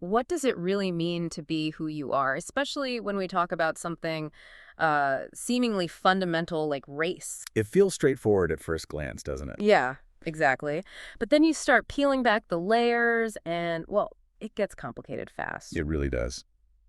What does it really mean to be who you are, especially when we talk about something seemingly fundamental like race? It feels straightforward at first glance, doesn't it? Yeah, exactly. But then you start peeling back the layers and, well, it gets complicated fast. It really does.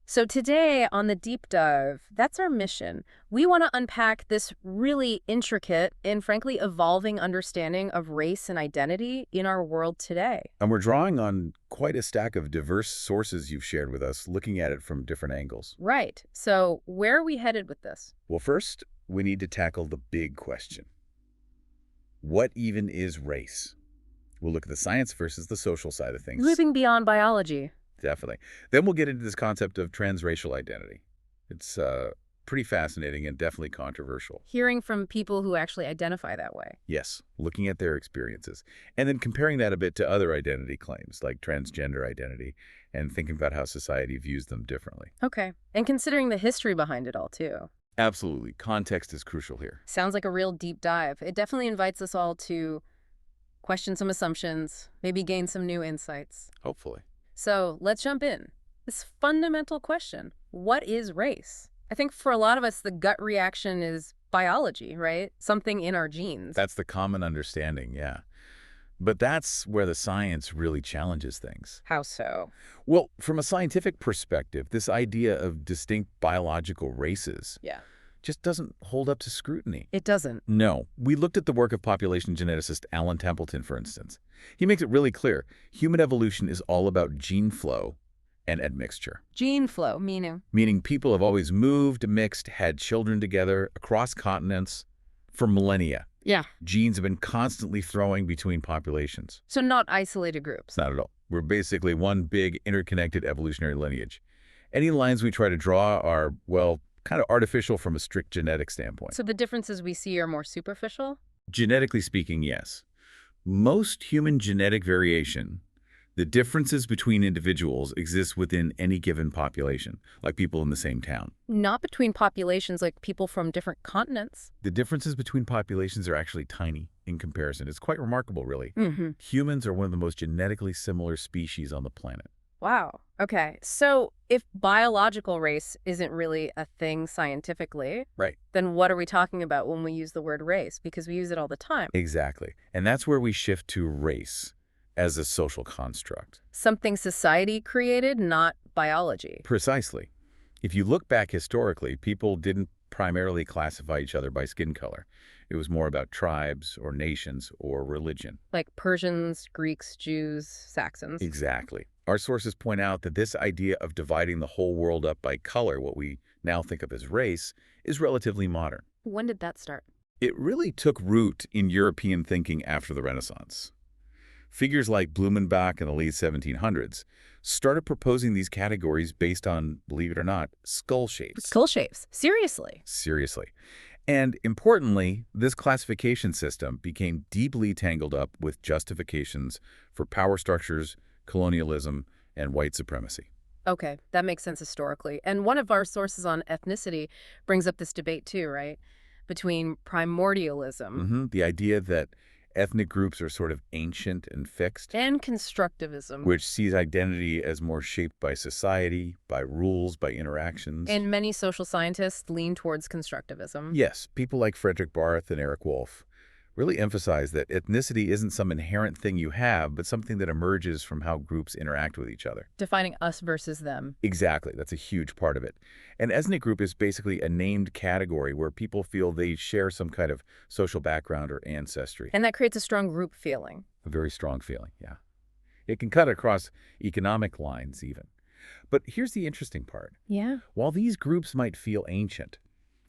So today on the deep dive, that's our mission. We want to unpack this really intricate and frankly evolving understanding of race and identity in our world today. And we're drawing on quite a stack of diverse sources you've shared with us, looking at it from different angles. Right. So where are we headed with this? Well, first, we need to tackle the big question. What even is race? We'll look at the science versus the social side of things. Moving beyond biology. Definitely. Then we'll get into this concept of transracial identity. It's pretty fascinating and definitely controversial. Hearing from people who actually identify that way. Yes, looking at their experiences. And then comparing that a bit to other identity claims, like transgender identity, and thinking about how society views them differently. Okay. And considering the history behind it all, too. Absolutely. Context is crucial here. Sounds like a real deep dive. It definitely invites us all to question some assumptions, maybe gain some new insights. Hopefully. So let's jump in. This fundamental question, what is race? I think for a lot of us, the gut reaction is biology, right? Something in our genes. That's the common understanding, yeah. But that's where the science really challenges things. How so? Well, from a scientific perspective, this idea of distinct biological races Yeah. just doesn't hold up to scrutiny. It doesn't. No. We looked at the work of population geneticist Alan Templeton, for instance. He makes it really clear. Human evolution is all about gene flow and admixture. Gene flow, meaning? Meaning people have always moved, mixed, had children together across continents for millennia. Yeah. Genes have been constantly throwing between populations. So not isolated groups. Not at all. We're basically one big interconnected evolutionary lineage. Any lines we try to draw are, well, kind of artificial from a strict genetic standpoint. So the differences we see are more superficial? Genetically speaking, yes. Most human genetic variation, the differences between individuals exist within any given population, like people in the same town. Not between populations like people from different continents. The differences between populations are actually tiny in comparison. It's quite remarkable, really. Mm-hmm. Humans are one of the most genetically similar species on the planet. Wow. Okay. So if biological race isn't really a thing scientifically, Right. then what are we talking about when we use the word race? Because we use it all the time. Exactly. And that's where we shift to race as a social construct. Something society created, not biology. Precisely. If you look back historically, people didn't primarily classify each other by skin color. It was more about tribes or nations or religion. Like Persians, Greeks, Jews, Saxons. Exactly. Our sources point out that this idea of dividing the whole world up by color, what we now think of as race, is relatively modern. When did that start? It really took root in European thinking after the Renaissance. Figures like Blumenbach in the late 1700s started proposing these categories based on, believe it or not, skull shapes. Skull shapes. Seriously. Seriously. And importantly, this classification system became deeply tangled up with justifications for power structures, colonialism, and white supremacy. Okay, that makes sense historically. And one of our sources on ethnicity brings up this debate too, right? Between primordialism The idea that ethnic groups are sort of ancient and fixed, and constructivism. which sees identity as more shaped by society, by rules, by interactions. And many social scientists lean towards constructivism. Yes, people like Frederick Barth and Eric Wolf really emphasize that ethnicity isn't some inherent thing you have, but something that emerges from how groups interact with each other. Defining us versus them. Exactly. That's a huge part of it. An ethnic group is basically a named category where people feel they share some kind of social background or ancestry. And that creates a strong group feeling. A very strong feeling, yeah. It can cut across economic lines even. But here's the interesting part. Yeah. While these groups might feel ancient,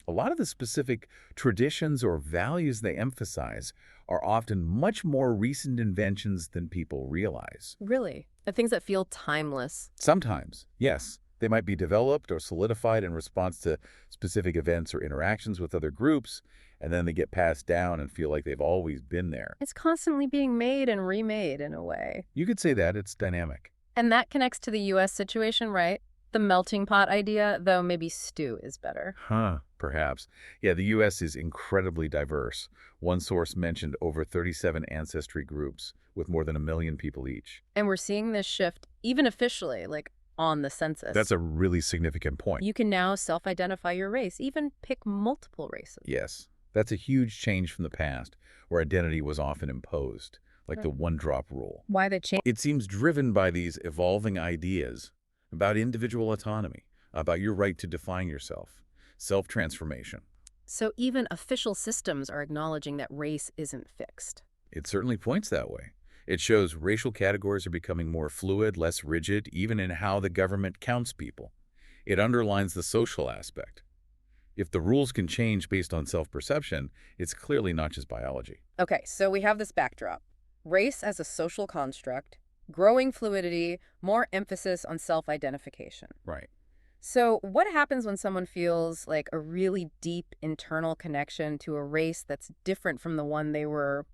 a lot of the specific traditions or values they emphasize are often much more recent inventions than people realize. Really. The things that feel timeless. Sometimes, yes, they might be developed or solidified in response to specific events or interactions with other groups, and then they get passed down and feel like they've always been there. It's constantly being made and remade in a way. You could say that it's dynamic. And that connects to the U.S. situation, right? The melting pot idea, though maybe stew is better. Huh, perhaps. Yeah, the U.S. is incredibly diverse. One source mentioned over 37 ancestry groups with more than 1 million people each. And we're seeing this shift even officially, like on the That's census. a really significant point. You can now self-identify your race, even pick multiple races. Yes, that's a huge change from the past, where identity was often imposed, like the Right. one-drop rule. Why the change? It seems driven by these evolving ideas about individual autonomy, about your right to define yourself, self-transformation. So even official systems are acknowledging that race isn't fixed. It certainly points that way. It shows racial categories are becoming more fluid, less rigid, even in how the government counts people. It underlines the social aspect. If the rules can change based on self-perception, it's clearly not just biology. Okay, so we have this backdrop. Race as a social construct, growing fluidity, more emphasis on self-identification. Right. So what happens when someone feels like a really deep internal connection to a race that's different from the one they were,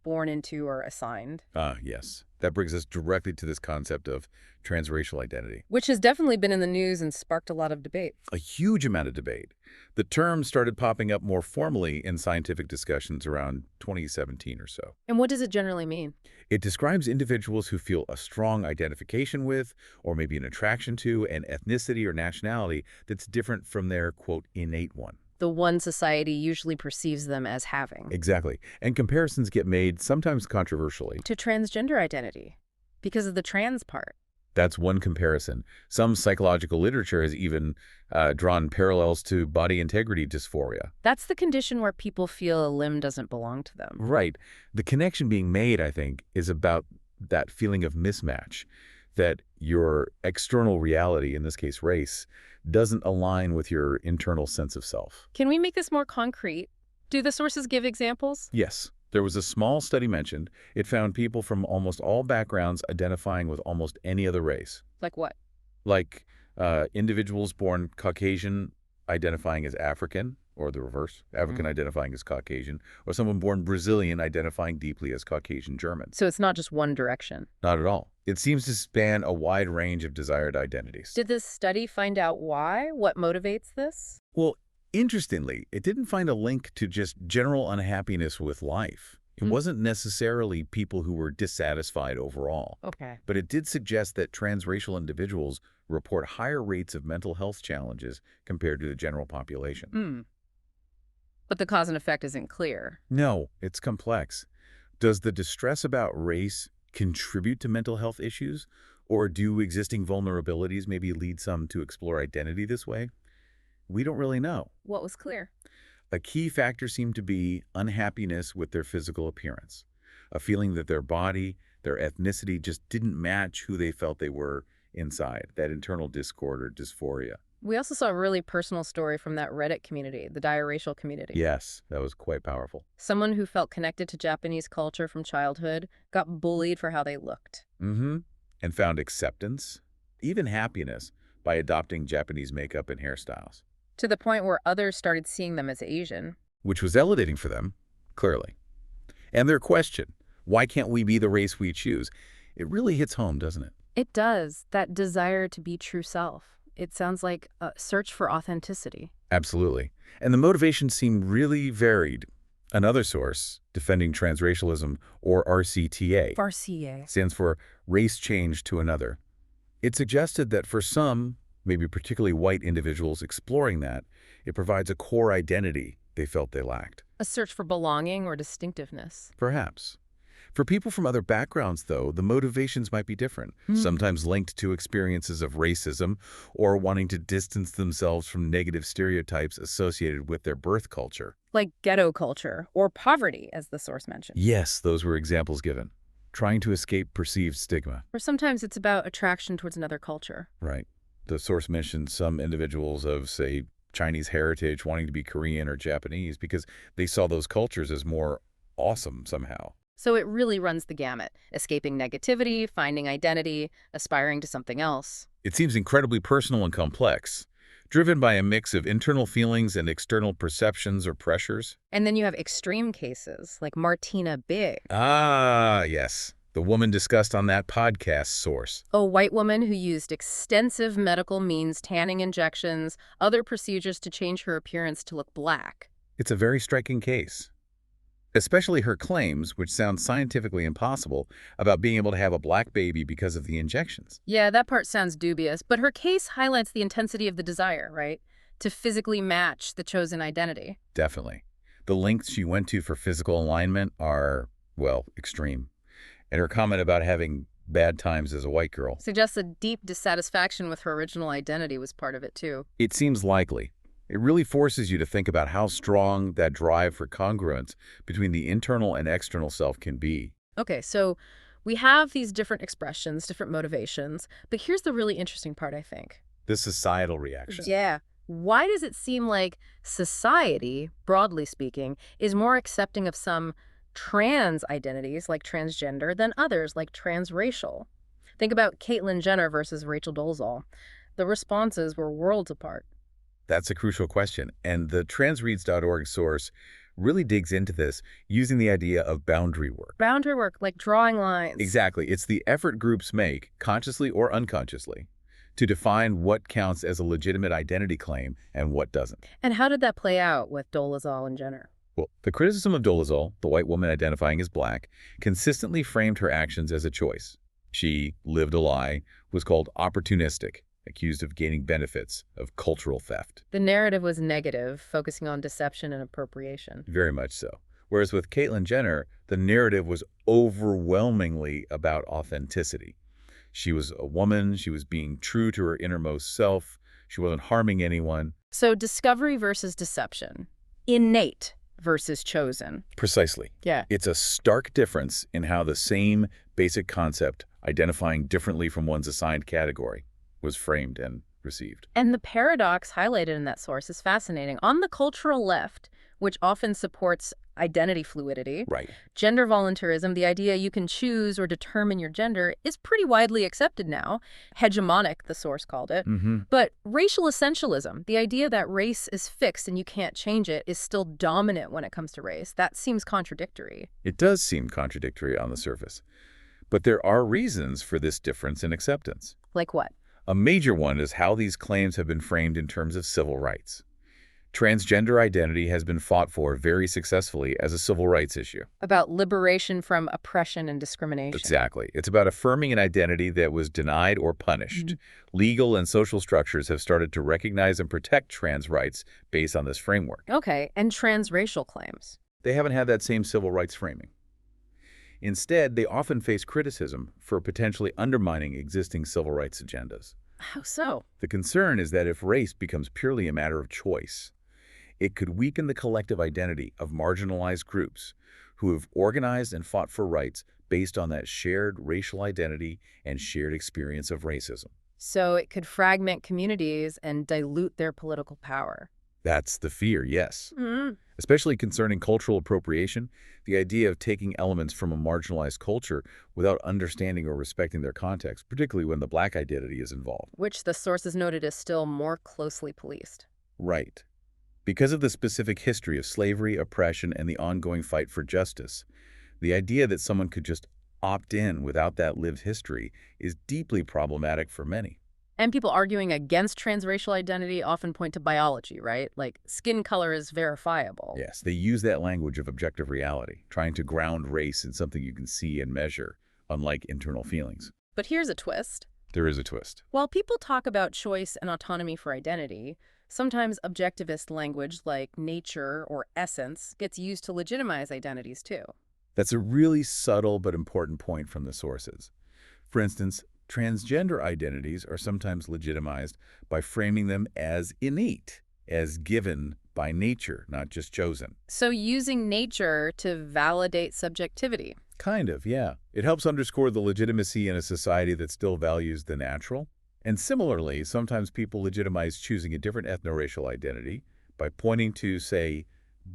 born into or assigned? Yes. That brings us directly to this concept of transracial identity. Which has definitely been in the news and sparked a lot of debate. A huge amount of debate. The term started popping up more formally in scientific discussions around 2017 or so. And what does it generally mean? It describes individuals who feel a strong identification with, or maybe an attraction to, an ethnicity or nationality that's different from their, quote, innate one. The one society usually perceives them as having. Exactly. And comparisons get made, sometimes controversially. To transgender identity, because of the trans part. That's one comparison. Some psychological literature has even drawn parallels to body integrity dysphoria. That's the condition where people feel a limb doesn't belong to them. Right. The connection being made, I think, is about that feeling of mismatch, that your external reality, in this case race, doesn't align with your internal sense of self. Can we make this more concrete? Do the sources give examples? Yes. There was a small study mentioned. It found people from almost all backgrounds identifying with almost any other race. Like what? Like individuals born Caucasian identifying as African, or the reverse, African identifying as Caucasian, or someone born Brazilian identifying deeply as Caucasian German. So it's not just one direction. Not at all. It seems to span a wide range of desired identities. Did this study find out why? What motivates this? Well, interestingly, it didn't find a link to just general unhappiness with life. It wasn't necessarily people who were dissatisfied overall. Okay. But it did suggest that transracial individuals report higher rates of mental health challenges compared to the general population. But the cause and effect isn't clear. No, it's complex. Does the distress about race contribute to mental health issues? Or do existing vulnerabilities maybe lead some to explore identity this way? We don't really know. What was clear? A key factor seemed to be unhappiness with their physical appearance, a feeling that their body, their ethnicity just didn't match who they felt they were inside, that internal discord or dysphoria. We also saw a really personal story from that Reddit community, the diracial community. Yes, that was quite powerful. Someone who felt connected to Japanese culture from childhood got bullied for how they looked. And found acceptance, even happiness, by adopting Japanese makeup and hairstyles. To the point where others started seeing them as Asian. Which was validating for them, clearly. And their question, why can't we be the race we choose? It really hits home, doesn't it? It does. That desire to be true self. It sounds like a search for authenticity. Absolutely. And the motivations seem really varied. Another source, Defending Transracialism, or RCTA, RCA. stands for Race Change to Another. It suggested that for some, maybe particularly white individuals exploring that, it provides a core identity they felt they lacked. A search for belonging or distinctiveness. Perhaps. For people from other backgrounds, though, the motivations might be different, sometimes linked to experiences of racism or wanting to distance themselves from negative stereotypes associated with their birth culture. Like ghetto culture or poverty, as the source mentioned. Yes, those were examples given. Trying to escape perceived stigma. Or sometimes it's about attraction towards another culture. Right. The source mentioned some individuals of, say, Chinese heritage wanting to be Korean or Japanese because they saw those cultures as more awesome somehow. So it really runs the gamut, escaping negativity, finding identity, aspiring to something else. It seems incredibly personal and complex, driven by a mix of internal feelings and external perceptions or pressures. And then you have extreme cases, like Martina Big. Ah, yes. The woman discussed on that podcast source. A white woman who used extensive medical means, tanning injections, other procedures to change her appearance to look black. It's a very striking case. Especially her claims, which sound scientifically impossible, about being able to have a black baby because of the injections. Yeah, that part sounds dubious, but her case highlights the intensity of the desire, right? To physically match the chosen identity. Definitely. The lengths she went to for physical alignment are, well, extreme. And her comment about having bad times as a white girl. Suggests a deep dissatisfaction with her original identity was part of it, too. It seems likely. It really forces you to think about how strong that drive for congruence between the internal and external self can be. Okay, so we have these different expressions, different motivations, but here's the really interesting part, I think. The societal reaction. Yeah. Why does it seem like society, broadly speaking, is more accepting of some trans identities, like transgender, than others, like transracial? Think about Caitlyn Jenner versus Rachel Dolezal. The responses were worlds apart. That's a crucial question, and the transreads.org source really digs into this using the idea of boundary work. Boundary work, like drawing lines. Exactly. It's the effort groups make, consciously or unconsciously, to define what counts as a legitimate identity claim and what doesn't. And how did that play out with Dolezal and Jenner? Well, the criticism of Dolezal, the white woman identifying as black, consistently framed her actions as a choice. She lived a lie, was called opportunistic, accused of gaining benefits, of cultural theft. The narrative was negative, focusing on deception and appropriation. Very much so. Whereas with Caitlyn Jenner, the narrative was overwhelmingly about authenticity. She was a woman, she was being true to her innermost self, she wasn't harming anyone. So discovery versus deception. Innate versus chosen. Precisely. Yeah. It's a stark difference in how the same basic concept, identifying differently from one's assigned category, was framed and received. And the paradox highlighted in that source is fascinating. On the cultural left, which often supports identity fluidity, Right. gender voluntarism, the idea you can choose or determine your gender, is pretty widely accepted now. Hegemonic, the source called it. But racial essentialism, the idea that race is fixed and you can't change it, is still dominant when it comes to race. That seems contradictory. It does seem contradictory on the surface. But there are reasons for this difference in acceptance. Like what? A major one is how these claims have been framed in terms of civil rights. Transgender identity has been fought for very successfully as a civil rights issue. About liberation from oppression and discrimination. Exactly. It's about affirming an identity that was denied or punished. Legal and social structures have started to recognize and protect trans rights based on this framework. Okay, and transracial claims. They haven't had that same civil rights framing. Instead, they often face criticism for potentially undermining existing civil rights agendas. How so? The concern is that if race becomes purely a matter of choice, it could weaken the collective identity of marginalized groups who have organized and fought for rights based on that shared racial identity and shared experience of racism. So it could fragment communities and dilute their political power. That's the fear, yes. Especially concerning cultural appropriation, the idea of taking elements from a marginalized culture without understanding or respecting their context, particularly when the black identity is involved. Which the sources noted is still more closely policed. Right. Because of the specific history of slavery, oppression, and the ongoing fight for justice, the idea that someone could just opt in without that lived history is deeply problematic for many. And people arguing against transracial identity often point to biology, right? Like skin color is verifiable. Yes, they use that language of objective reality, trying to ground race in something you can see and measure, unlike internal feelings. But here's a twist. There is a twist. While people talk about choice and autonomy for identity, sometimes objectivist language like nature or essence gets used to legitimize identities too. That's a really subtle but important point from the sources. For instance, transgender identities are sometimes legitimized by framing them as innate, as given by nature, not just chosen. So using nature to validate subjectivity. Kind of, yeah. It helps underscore the legitimacy in a society that still values the natural. And similarly, sometimes people legitimize choosing a different ethno-racial identity by pointing to, say,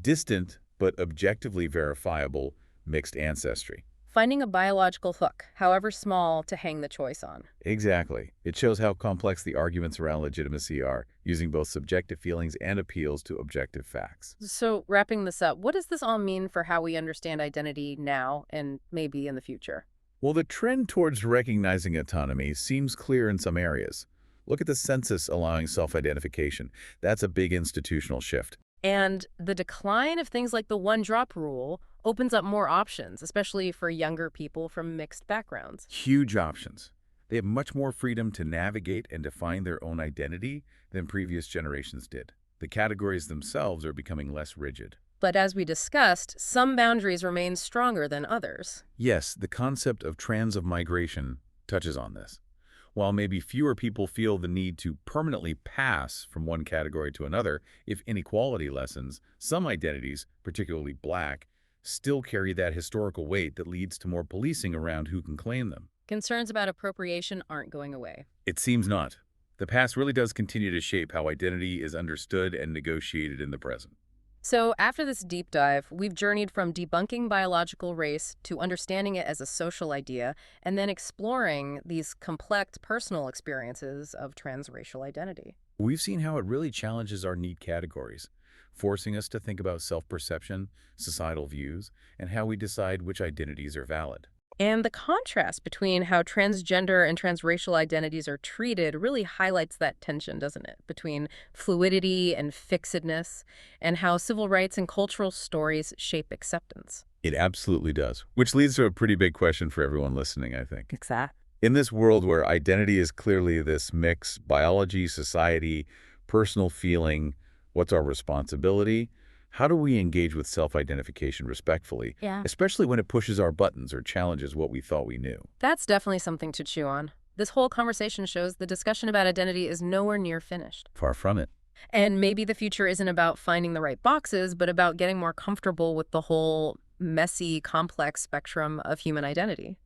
distant but objectively verifiable mixed ancestry. Finding a biological hook, however small, to hang the choice on. Exactly. It shows how complex the arguments around legitimacy are, using both subjective feelings and appeals to objective facts. So wrapping this up, what does this all mean for how we understand identity now and maybe in the future? Well, the trend towards recognizing autonomy seems clear in some areas. Look at the census allowing self-identification. That's a big institutional shift. And the decline of things like the one-drop rule opens up more options, especially for younger people from mixed backgrounds. Huge options. They have much more freedom to navigate and define their own identity than previous generations did. The categories themselves are becoming less rigid. But as we discussed, some boundaries remain stronger than others. Yes, the concept of migration touches on this. While maybe fewer people feel the need to permanently pass from one category to another if inequality lessens, some identities, particularly Black, still carry that historical weight that leads to more policing around who can claim them. Concerns about appropriation aren't going away. It seems not. The past really does continue to shape how identity is understood and negotiated in the present. So after this deep dive, we've journeyed from debunking biological race to understanding it as a social idea, and then exploring these complex personal experiences of transracial identity. We've seen how it really challenges our neat categories, forcing us to think about self-perception, societal views, and how we decide which identities are valid. And the contrast between how transgender and transracial identities are treated really highlights that tension, doesn't it? Between fluidity and fixedness, and how civil rights and cultural stories shape acceptance. It absolutely does, which leads to a pretty big question for everyone listening, I think. Exactly. In this world where identity is clearly this mix, biology, society, personal feeling, what's our responsibility? How do we engage with self-identification respectfully, Yeah. especially when it pushes our buttons or challenges what we thought we knew? That's definitely something to chew on. This whole conversation shows the discussion about identity is nowhere near finished. Far from it. And maybe the future isn't about finding the right boxes, but about getting more comfortable with the whole messy, complex spectrum of human identity.